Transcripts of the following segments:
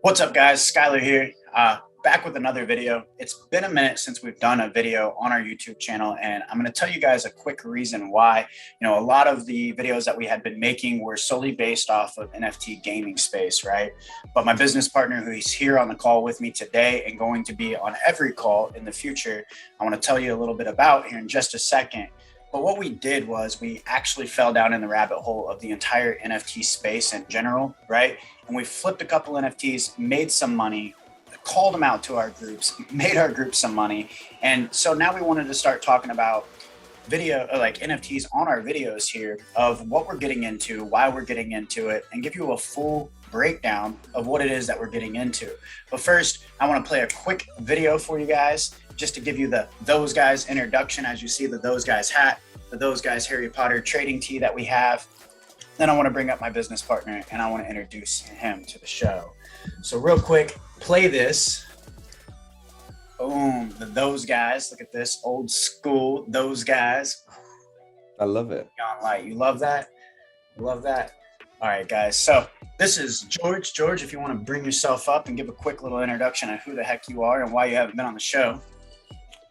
What's up, guys? Skylar here, back with another video. It's been a minute since we've done a video on our YouTube channel, and I'm going to tell you guys a quick reason why. A lot of the videos that we had been making were solely based off of NFT gaming space, right? But my business partner, who is here on the call with me today and going to be on every call in the future, I want to tell you a little bit about here in just a second. But what we did was we actually fell down in the rabbit hole of the entire NFT space in general, right? And we flipped a couple NFTs, made some money, called them out to our groups, made our group some money. And so now we wanted to start talking about video, like NFTs on our videos here, of what we're getting into, why we're getting into it, and give you a full breakdown of what it is that we're getting into. But first, I want to play a quick video for you guys, just to give you the Those Guys introduction. As you see, the Those Guys hat, the Those Guys Harry Potter trading tee that we have. Then I want to bring up my business partner and I want to introduce him to the show. So real quick, play this. Boom, the Those Guys. Look at this, old school Those Guys. I love it. Neon light. You love that? You love that? All right, guys. So this is George. George, if you want to bring yourself up and give a quick little introduction of who the heck you are and why you haven't been on the show.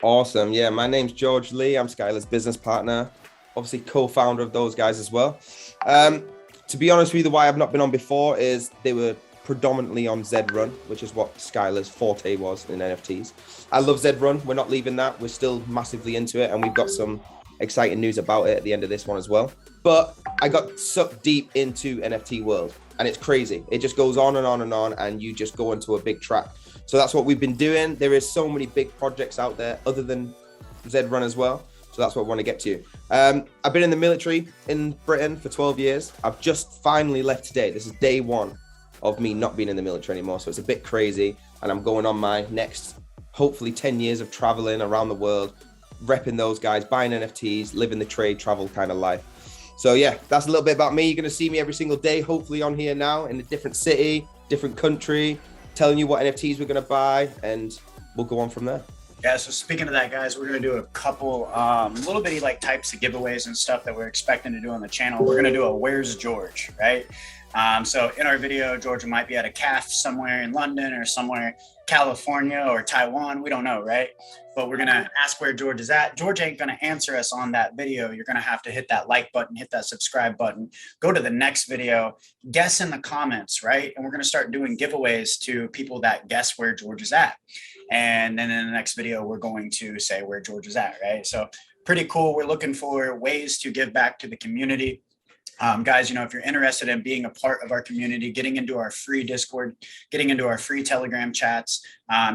Awesome. Yeah, my name's George Lee. I'm Skylar's business partner, obviously co-founder of Those Guys as well. To be honest with you, the why I've not been on before is they were predominantly on Zrun, which is what Skylar's forte was in NFTs. I love Zrun. We're not leaving that. We're still massively into it, and we've got some exciting news about it at the end of this one as well. But I got sucked deep into NFT world, and it's crazy. It just goes on and on and on, and you just go into a big track. So that's what we've been doing. There is so many big projects out there other than Zrun as well. So that's what I want to get to. I've been in the military in Britain for 12 years. I've just finally left today. This is day one of me not being in the military anymore. So it's a bit crazy. And I'm going on my next, hopefully 10 years of traveling around the world, repping Those Guys, buying NFTs, living the trade travel kind of life. So yeah, that's a little bit about me. You're going to see me every single day, hopefully on here now in a different city, different country, telling you what NFTs we're going to buy, and we'll go on from there. Yeah, so speaking of that, guys, we're going to do a couple little bitty like types of giveaways and stuff that we're expecting to do on the channel. We're going to do a Where's George, right? So in our video, George might be at a cafe somewhere in London or somewhere California or Taiwan. We don't know, right? But we're going to ask where George is at. George ain't going to answer us on that video. You're going to have to hit that like button, hit that subscribe button, go to the next video, guess in the comments, right? And we're going to start doing giveaways to people that guess where George is at. And then in the next video, we're going to say where George is at, right? So pretty cool. We're looking for ways to give back to the community. Guys, if you're interested in being a part of our community, getting into our free Discord, getting into our free Telegram chats,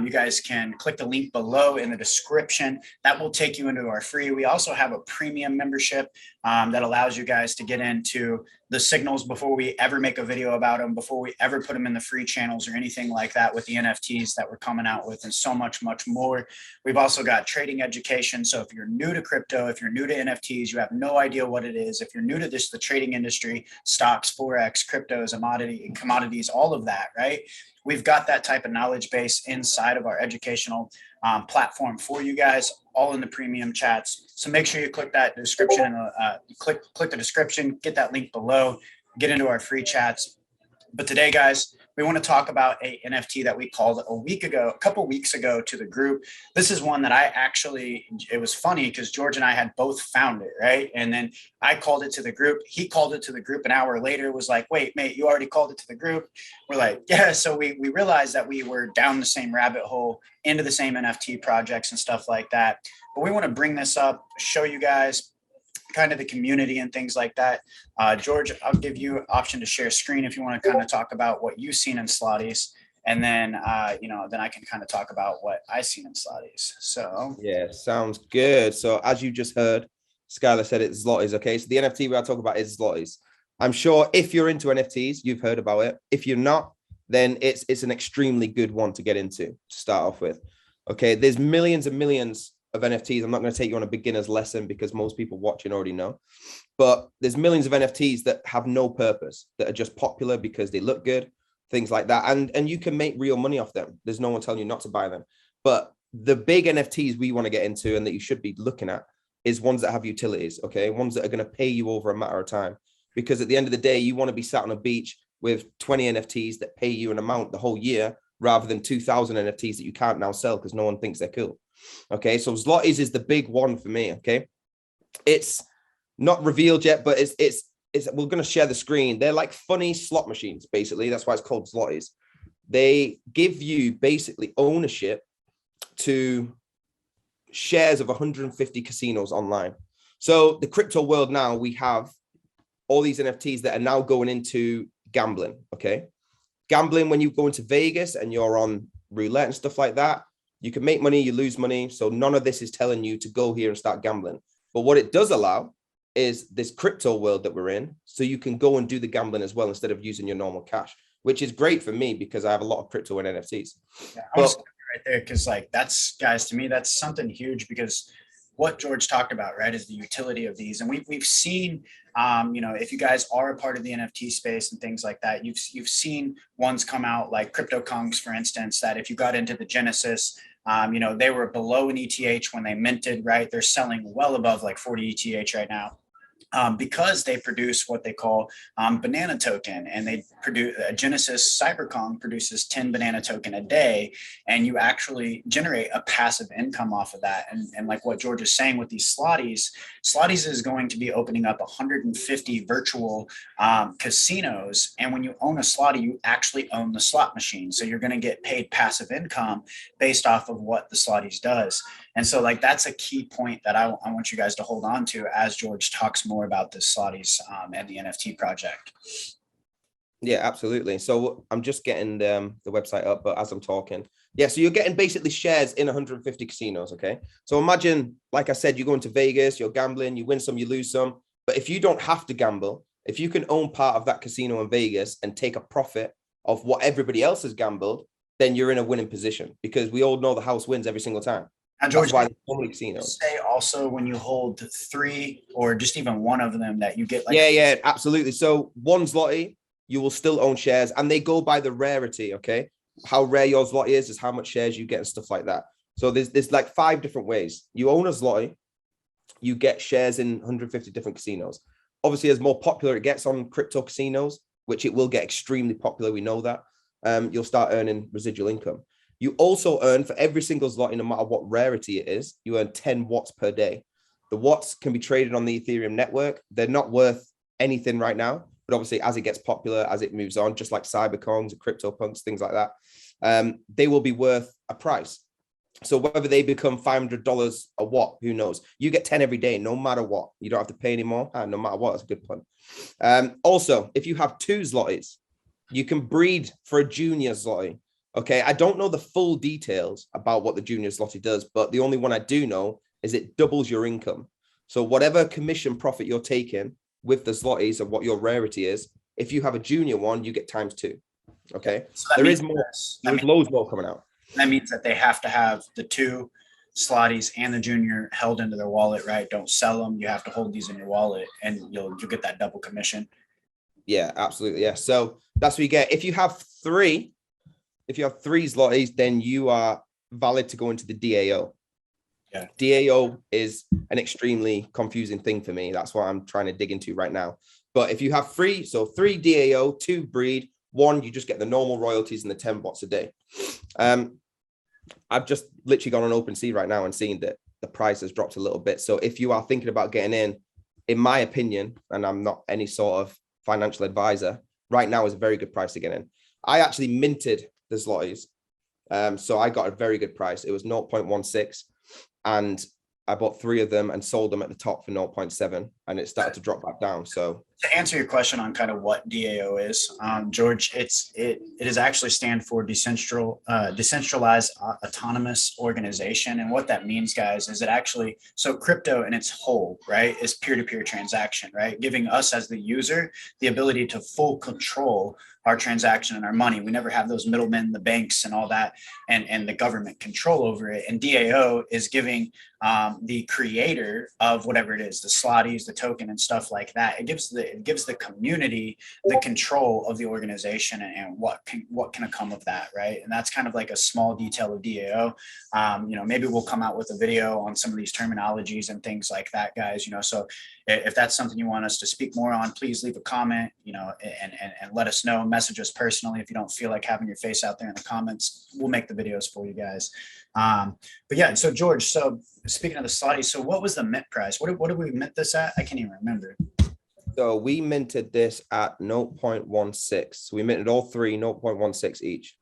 you guys can click the link below in the description. That will take you into our free. We also have a premium membership that allows you guys to get into the signals before we ever make a video about them, before we ever put them in the free channels or anything like that with the NFTs that we're coming out with, and so much, much more. We've also got trading education. So if you're new to crypto, if you're new to NFTs, you have no idea what it is. If you're new to the trading industry, stocks, Forex, cryptos, commodities, all of that, right? We've got that type of knowledge base inside of our educational platform for you guys, all in the premium chats. So make sure you click that description, click the description, get that link below, get into our free chats. But today, guys, we want to talk about a NFT that we called a couple weeks ago to the group. This is one that it was funny because George and I had both found it, right? And then I called it to the group. He called it to the group an hour later, was like, wait, mate, you already called it to the group? We're like, yeah. So we realized that we were down the same rabbit hole into the same NFT projects and stuff like that. But we want to bring this up, show you guys kind of the community and things like that. George, I'll give you an option to share screen if you want to kind of talk about what you've seen in Slotties, and then then I can kind of talk about what I've seen in Slotties. So yeah, sounds good. So as you just heard, Skylar said it's Slotties. Okay, so the NFT we're talking about is Slotties. I'm sure if you're into NFTs, you've heard about it. If you're not, then it's an extremely good one to get into to start off with. Okay, there's millions and millions of NFTs. I'm not going to take you on a beginner's lesson because most people watching already know, but there's millions of NFTs that have no purpose, that are just popular because they look good, things like that. And you can make real money off them. There's no one telling you not to buy them. But the big NFTs we want to get into and that you should be looking at is ones that have utilities, okay? Ones that are going to pay you over a matter of time. Because at the end of the day, you want to be sat on a beach with 20 NFTs that pay you an amount the whole year, rather than 2,000 NFTs that you can't now sell because no one thinks they're cool. Okay, so Sloties is the big one for me. Okay, it's not revealed yet, but it's we're going to share the screen. They're like funny slot machines, basically. That's why it's called Sloties. They give you basically ownership to shares of 150 casinos online. So the crypto world now, we have all these NFTs that are now going into gambling. Okay, gambling, when you go into Vegas and you're on roulette and stuff like that, you can make money, you lose money. So none of this is telling you to go here and start gambling. But what it does allow is this crypto world that we're in, so you can go and do the gambling as well instead of using your normal cash, which is great for me because I have a lot of crypto and NFTs. Yeah, I was right there, because like that's, guys, to me that's something huge, because what George talked about, right, is the utility of these. And we've seen, you know, if you guys are a part of the NFT space and things like that, you've seen ones come out like CryptoKongs, for instance, that if you got into the Genesis, you know, they were below an ETH when they minted, right? They're selling well above like 40 ETH right now. Because they produce what they call banana token, and they produce Genesis Cyberkong produces 10 banana token a day, and you actually generate a passive income off of that. And like what George is saying with these Slotties is going to be opening up 150 virtual casinos. And when you own a Slotty, you actually own the slot machine. So you're going to get paid passive income based off of what the Slotties does. And so like that's a key point that I want you guys to hold on to as George talks more about the Slotties and the NFT project. Yeah, absolutely. So I'm just getting the website up, but as I'm talking, yeah, so you're getting basically shares in 150 casinos. Okay, so imagine, like I said, you go into Vegas, you're gambling, you win some, you lose some. But if you don't have to gamble, if you can own part of that casino in Vegas and take a profit of what everybody else has gambled, then you're in a winning position, because we all know the house wins every single time. And George, that's why there's so many casinos. Say also when you hold 3 or just even one of them that you get like yeah, absolutely. So one Slotty, you will still own shares, and they go by the rarity. Okay, how rare your Slotty is how much shares you get and stuff like that. So there's like 5 different ways you own a Slotty. You get shares in 150 different casinos. Obviously, as more popular it gets on crypto casinos, which it will get extremely popular, we know that, you'll start earning residual income. You also earn for every single Slotty, no matter what rarity it is, you earn 10 watts per day. The watts can be traded on the Ethereum network. They're not worth anything right now, but obviously as it gets popular, as it moves on, just like Cyberkongs, CryptoPunks, things like that, they will be worth a price. So whether they become $500 a watt, who knows? You get 10 every day, no matter what. You don't have to pay anymore. No matter what, that's a good pun. Also, if you have 2 Slotties, you can breed for a junior Slotty. Okay, I don't know the full details about what the junior Slotty does, but the only one I do know is it doubles your income. So whatever commission profit you're taking with the Slotties and what your rarity is, if you have a junior one, you get ×2. Okay, so there is more. There's loads more coming out. That means that they have to have the 2 Slotties and the junior held into their wallet, right? Don't sell them. You have to hold these in your wallet, and you'll get that double commission. Yeah, absolutely. Yeah. So that's what you get. If you have 3 Slotties, then you are valid to go into the DAO. Yeah. DAO is an extremely confusing thing for me. That's what I'm trying to dig into right now. But if you have 3, so 3 DAO, 2 breed, 1, you just get the normal royalties and the 10 watts a day. I've just literally gone on OpenSea right now and seen that the price has dropped a little bit. So if you are thinking about getting in my opinion, and I'm not any sort of financial advisor, right now is a very good price to get in. I actually minted the Slotties. So I got a very good price. It was 0.16, and I bought 3 of them and sold them at the top for 0.7, and it started to drop back down. So to answer your question on kind of what DAO is, George, it is actually stand for decentralized autonomous organization. And what that means, guys, is it actually, so crypto in its whole, right, is peer-to-peer transaction, right? Giving us as the user the ability to full control our transaction and our money. We never have those middlemen, the banks and all that, and the government control over it. And DAO is giving the creator of whatever it is, the Sloties, the token and stuff like that. It gives the community the control of the organization and what can come of that, right? And that's kind of like a small detail of DAO. Maybe we'll come out with a video on some of these terminologies and things like that, guys. So if that's something you want us to speak more on, please leave a comment, and let us know. Message us personally if you don't feel like having your face out there in the comments. We'll make the videos for you guys. But yeah, so George, so speaking of the Sloties, so what was the mint price? What did we mint this at? I can't even remember. So we minted this at 0.16. We minted all three 0.16 each.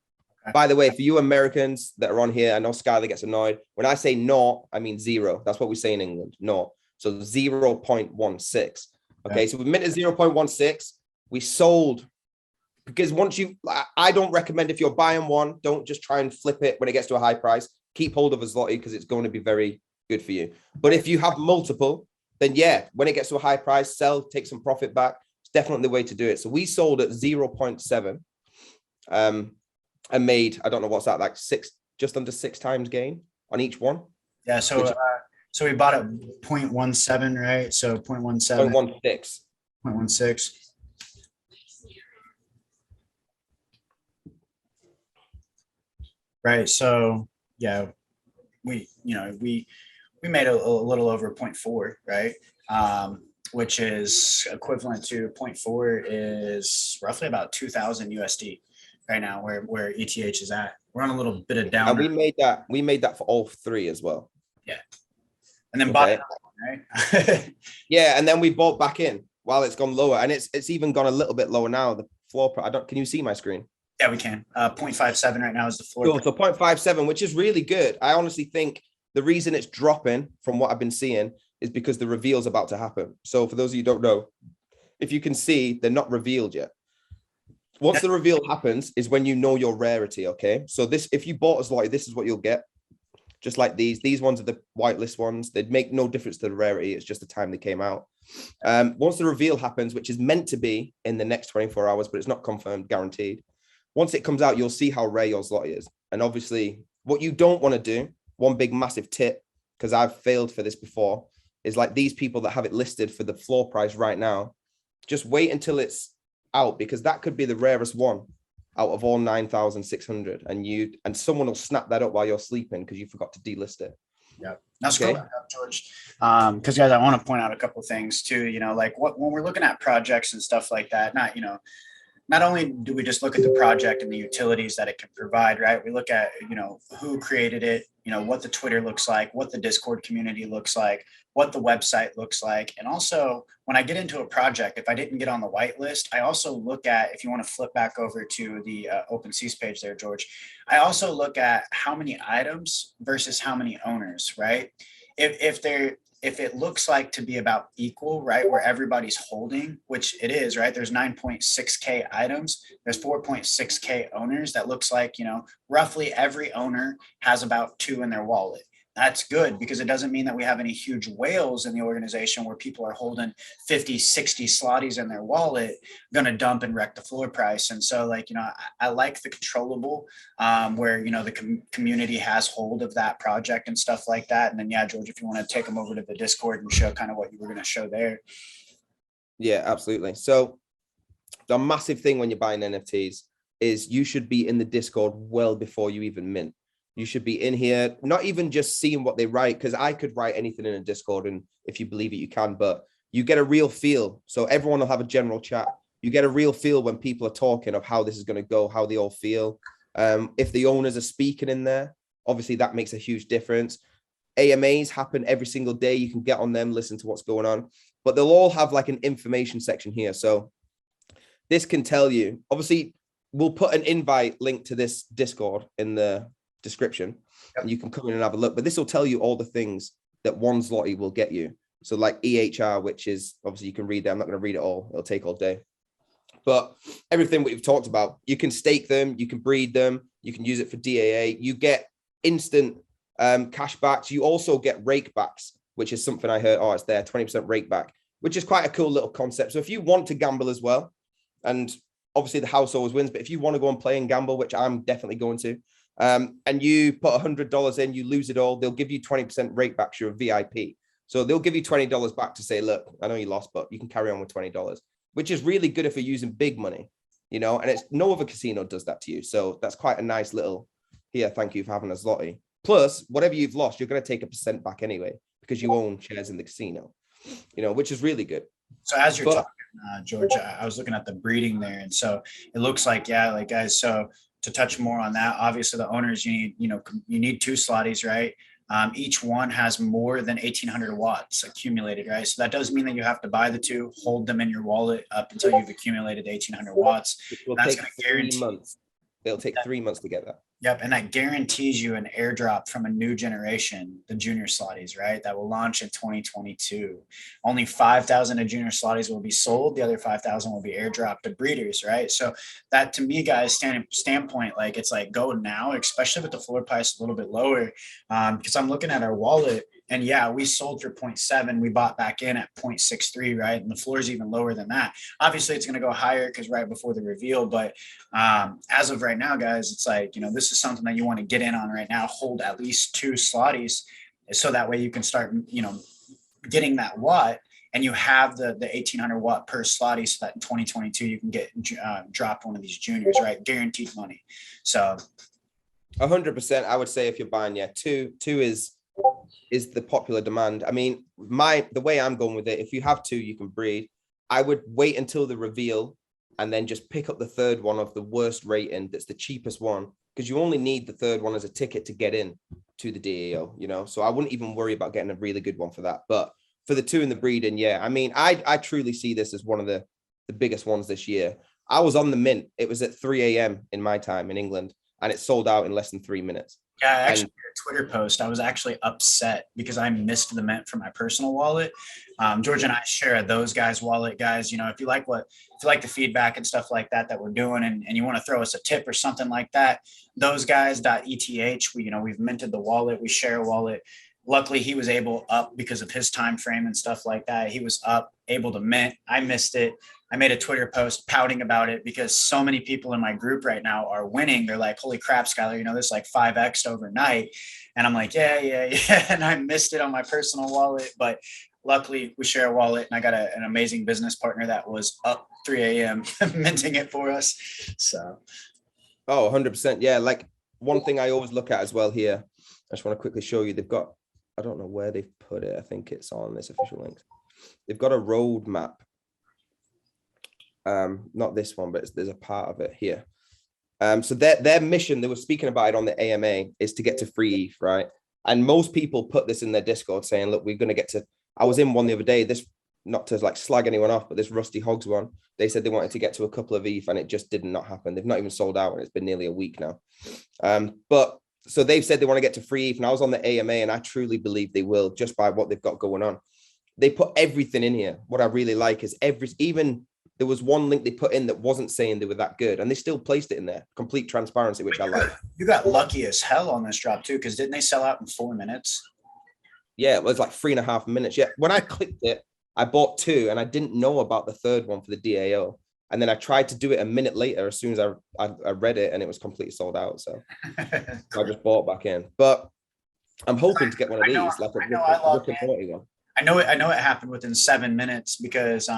Okay. By the way, for you Americans that are on here, I know Skylar gets annoyed. When I say no, I mean zero. That's what we say in England. No. So 0.16. Okay. So we minted 0.16. We sold, because I don't recommend, if you're buying one, don't just try and flip it when it gets to a high price. Keep hold of a Slotty because it's going to be very good for you. But if you have multiple, then yeah, when it gets to a high price, sell, take some profit back. It's definitely the way to do it. So we sold at 0.7 and made, I don't know what's that, like just under 6 times gain on each one. Yeah. So we bought at 0.17, right? So 0.17. 0.16. 0.16. Right. So yeah, we made a little over 0.4, right? Which is equivalent to 0.4 is roughly about 2,000 USD right now, where ETH is at. We're on a little bit of down. And we made that for all three as well. Yeah. And then bought it, right? Yeah, and then we bought back in while it's gone lower, and it's even gone a little bit lower now. The floor, can you see my screen? Yeah, we can. 0.57 right now is the floor. Cool. So 0.57, which is really good. I honestly think the reason it's dropping from what I've been seeing is because the reveal's about to happen. So for those of you who don't know, if you can see, they're not revealed yet. Once the reveal happens is when you know your rarity, okay? So if you bought a Slotty, this is what you'll get. Just like these. These ones are the whitelist ones. They'd make no difference to the rarity. It's just the time they came out. Once the reveal happens, which is meant to be in the next 24 hours, but it's not confirmed, guaranteed. Once it comes out, you'll see how rare your Slotty is. And obviously, what you don't want to do, one big massive tip, because I've failed for this before, is like these people that have it listed for the floor price right now, just wait until it's out, because that could be the rarest one out of all 9,600. And someone will snap that up while you're sleeping because you forgot to delist it. Yeah. Now scroll back up, George. Because guys, I want to point out a couple of things too, like when we're looking at projects and stuff like that, not only do we just look at the project and the utilities that it can provide, right? We look at, who created it, what the Twitter looks like, what the Discord community looks like, what the website looks like. And also when I get into a project, if I didn't get on the whitelist, I also look at, if you want to flip back over to the OpenSea's page there, George, I also look at how many items versus how many owners, right? If it looks like to be about equal, right, where everybody's holding, which it is, right, there's 9.6K items, there's 4.6K owners, that looks like, roughly every owner has about 2 in their wallet. That's good, because it doesn't mean that we have any huge whales in the organization where people are holding 50, 60 Slotties in their wallet, going to dump and wreck the floor price. And so I like the controllable where, the community has hold of that project and stuff like that. And then, yeah, George, if you want to take them over to the Discord and show kind of what you were going to show there. Yeah, absolutely. So the massive thing when you're buying NFTs is you should be in the Discord well before you even mint. You should be in here, not even just seeing what they write, because I could write anything in a Discord, and if you believe it, you can, but you get a real feel. So everyone will have a general chat. You get a real feel when people are talking of how this is going to go, how they all feel. If the owners are speaking in there, obviously that makes a huge difference. AMAs happen every single day. You can get on them, listen to what's going on, but they'll all have like an information section here. So this can tell you, obviously, we'll put an invite link to this Discord in the description, and you can come in and have a look, but this will tell you all the things that one Slotty will get you. So like EHR, which is obviously you can read there. I'm not going to read it all. It'll take all day, but everything we've talked about, you can stake them, you can breed them, you can use it for DAA. You get instant cash backs. You also get rake backs, which is something I heard. Oh, it's there, 20% rake back, which is quite a cool little concept. So if you want to gamble as well, and obviously the house always wins, but if you want to go and play and gamble, which I'm definitely going to, and you put $100 in, you lose it all, they'll give you 20% rate back. You're a VIP. So they'll give you $20 back to say, look, I know you lost, but you can carry on with $20, which is really good if you're using big money, you know, and it's no other casino does that to you. So that's quite a nice little, here, thank you for having a Slotty. Plus, whatever you've lost, you're going to take a percent back anyway, because you own shares in the casino, you know, which is really good. So as you're talking, George, I was looking at the breeding there, and so it looks like, yeah, like guys. So to touch more on that, obviously the owners, you need two Slotties, right? Each one has more than 1,800 watts accumulated, right? So that does mean that you have to buy the two, hold them in your wallet up until you've accumulated 1,800 watts. It will take 3 months. It'll take 3 months to get that. Yep, and that guarantees you an airdrop from a new generation, the junior Slotties, right? That will launch in 2022. Only 5,000 of junior Slotties will be sold. The other 5,000 will be airdropped to breeders, right? So that, to me, guys, standpoint, like it's like go now, especially with the floor price a little bit lower, because I'm looking at our wallet. And yeah, we sold for 0.7. We bought back in at 0.63, right? And the floor is even lower than that. Obviously, it's going to go higher because right before the reveal. But as of right now, guys, it's like, this is something that you want to get in on right now. Hold at least two Slotties so that way you can start, getting that watt. And you have the 1,800 watt per Slotty so that in 2022 you can get drop one of these juniors, right? Guaranteed money. So 100%, I would say if you're buying, yeah, two is the popular demand. I mean, the way I'm going with it, if you have two, you can breed. I would wait until the reveal and then just pick up the third one of the worst rating. That's the cheapest one, because you only need the third one as a ticket to get in to the DAO, So I wouldn't even worry about getting a really good one for that. But for the two in the breeding, yeah, I mean, I truly see this as one of the biggest ones this year. I was on the mint. It was at 3 a.m. in my time in England, and it sold out in less than 3 minutes. Yeah, I actually did a Twitter post. I was actually upset because I missed the mint from my personal wallet. George and I share those guys' wallet, guys. If you like the feedback and stuff like that we're doing, and you want to throw us a tip or something like that, those guys.eth. We've minted the wallet. We share a wallet. Luckily, he was able up because of his time frame and stuff like that. He was up, able to mint. I missed it. I made a Twitter post pouting about it because so many people in my group right now are winning. They're like, holy crap, Skylar, this like 5X'd overnight. And I'm like, yeah. And I missed it on my personal wallet. But luckily, we share a wallet, and I got an amazing business partner that was up 3 a.m. minting it for us. So. Oh, 100%. Yeah. Like one thing I always look at as well here, I just want to quickly show you, they've got, I don't know where they've put it. I think it's on this official link. They've got a roadmap. Not this one, but there's a part of it here. So their mission, they were speaking about it on the AMA, is to get to free ETH, right? And most people put this in their Discord saying, look, we're going to get to, I was in one the other day, this, not to like slag anyone off, but this Rusty Hogs one, they said they wanted to get to a couple of ETH and it just did not happen. They've not even sold out, and it's been nearly a week now. But so they've said they want to get to free ETH, and I was on the AMA, and I truly believe they will, just by what they've got going on. They put everything in here. What I really like is even there was one link they put in that wasn't saying they were that good, and they still placed it in there. Complete transparency, which I like. You got lucky as hell on this drop too, because didn't they sell out in 4 minutes? Yeah, it was like 3.5 minutes. Yeah, when I clicked it, I bought two, and I didn't know about the third one for the DAO. And then I tried to do it a minute later as soon as I read it, and it was completely sold out. So I just bought back in. But I'm hoping to get one of these, like a Rick and Morty one. I know it happened within 7 minutes because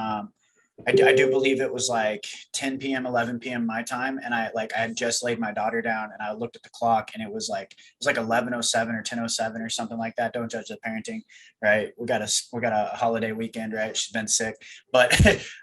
I do believe it was like 10 p.m., 11 p.m. my time. And I had just laid my daughter down, and I looked at the clock, and it was like 11:07 or 10:07 or something like that. Don't judge the parenting, right? We got a holiday weekend, right? She's been sick, but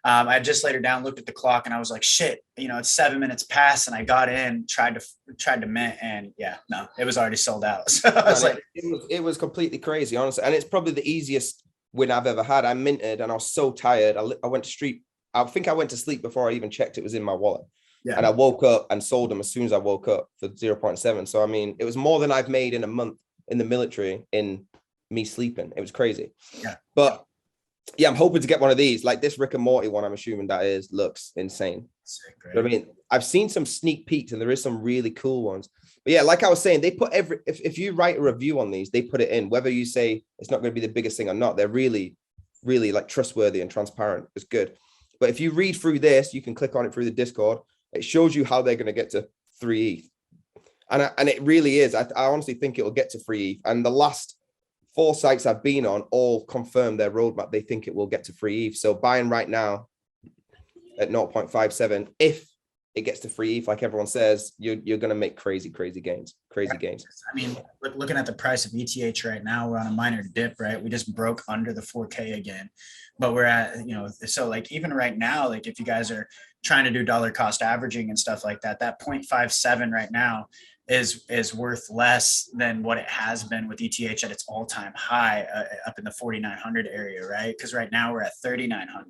I had just laid her down, looked at the clock, and I was like, shit, it's 7 minutes past. And I got in, tried to mint, and yeah, no, it was already sold out. So I was like, it was completely crazy, honestly. And it's probably the easiest win I've ever had. I minted, and I was so tired. I went to sleep. I think I went to sleep before I even checked it was in my wallet. Yeah. And I woke up and sold them as soon as I woke up for 0.7. So, I mean, it was more than I've made in a month in the military in me sleeping. It was crazy. Yeah. But yeah, I'm hoping to get one of these. Like this Rick and Morty one, I'm assuming that looks insane. Sick, right? You know what I mean? I've seen some sneak peeks, and there is some really cool ones. But yeah, like I was saying, they put if you write a review on these, they put it in, whether you say it's not going to be the biggest thing or not. They're really, really like trustworthy and transparent. It's good. But if you read through this, you can click on it through the Discord. It shows you how they're going to get to 3 ETH. And it really is. I honestly think it'll get to free ETH. And the last 4 sites I've been on all confirm their roadmap. They think it will get to free ETH. So buying right now at 0.57, if it gets to free ETH, like everyone says, you're going to make crazy gains. Gains. I mean, looking at the price of ETH right now, we're on a minor dip, right? We just broke under the 4K again, but we're at, you know, so like even right now, like if you guys are trying to do dollar cost averaging and stuff like that, that 0.57 right now is worth less than what it has been with ETH at its all-time high up in the 4,900 area, right? Because right now we're at 3,900,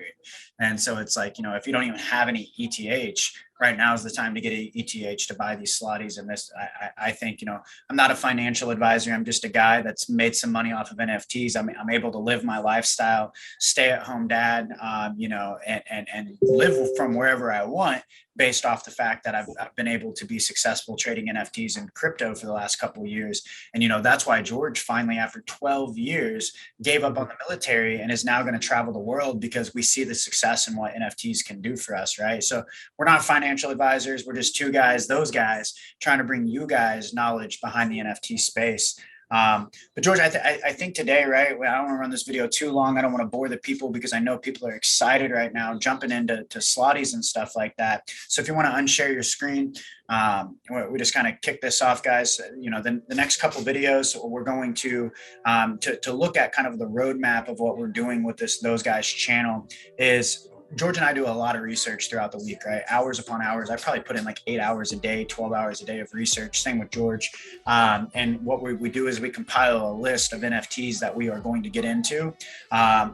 and so it's like, you know, if you don't even have any ETH, right now is the time to get an ETH to buy these Sloties. And this, I think, you know, I'm not a financial advisor. I'm just a guy that's made some money off of NFTs. I'm able to live my lifestyle, stay at home dad, you know, and live from wherever I want, based off the fact that I've been able to be successful trading NFTs and crypto for the last couple of years. And, you know, that's why George finally, after 12 years, gave up on the military and is now going to travel the world, because we see the success and what NFTs can do for us, right? So we're not financial advisors. We're just two guys, those guys, trying to bring you guys knowledge behind the NFT space. But George, I think today, right, I don't want to run this video too long. I don't want to bore the people, because I know people are excited right now, jumping into Sloties and stuff like that. So if you want to unshare your screen, we just kind of kick this off, guys. You know, the next couple videos, we're going to look at kind of the roadmap of what we're doing with those guys' channel. Is George and I do a lot of research throughout the week, right? Hours upon hours. I probably put in like 8 hours a day, 12 hours a day of research. Same with George. And what we do is we compile a list of NFTs that we are going to get into,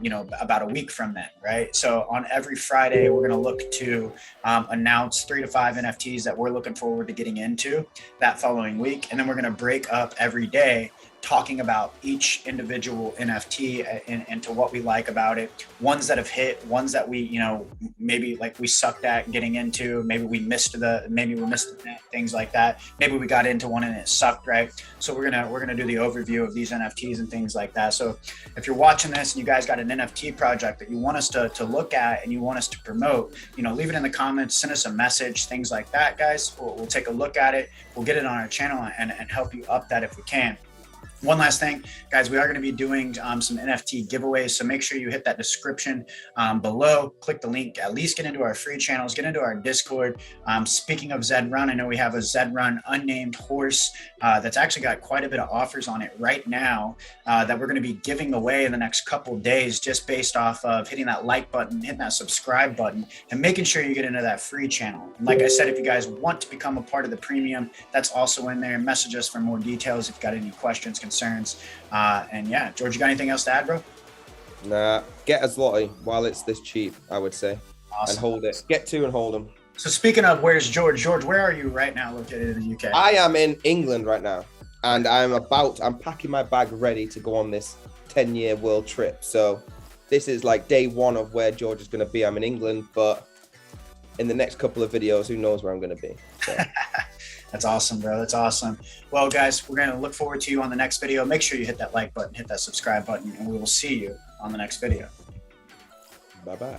you know, about a week from then, right? So on every Friday, we're going to look to announce 3 to 5 NFTs that we're looking forward to getting into that following week. And then we're going to break up every day, talking about each individual NFT and to what we like about it, ones that have hit, ones that we, you know, maybe like we sucked at getting into, maybe we missed the net, things like that. Maybe we got into one and it sucked, right? So we're gonna do the overview of these NFTs and things like that. So if you're watching this and you guys got an NFT project that you want us to look at and you want us to promote, you know, leave it in the comments, send us a message, things like that, guys. We'll take a look at it. We'll get it on our channel and help you up that if we can. One last thing, guys, we are going to be doing some NFT giveaways. So make sure you hit that description below, click the link, at least get into our free channels, get into our Discord. Speaking of Zed Run, I know we have a Zed Run unnamed horse that's actually got quite a bit of offers on it right now that we're going to be giving away in the next couple days, just based off of hitting that like button, hitting that subscribe button, and making sure you get into that free channel. And like I said, if you guys want to become a part of the premium, that's also in there. Message us for more details if you've got any questions, concerns. And yeah, George, you got anything else to add, bro? Nah, get a Slotty while it's this cheap, I would say. Awesome. And hold it. Get 2 and hold them. So speaking of, where's George? George, where are you right now located in the UK? I am in England right now, and I'm packing my bag ready to go on this 10-year world trip. So this is like day 1 of where George is going to be. I'm in England, but in the next couple of videos, who knows where I'm going to be. So. That's awesome, bro. That's awesome. Well, guys, we're going to look forward to you on the next video. Make sure you hit that like button, hit that subscribe button, and we will see you on the next video. Bye-bye.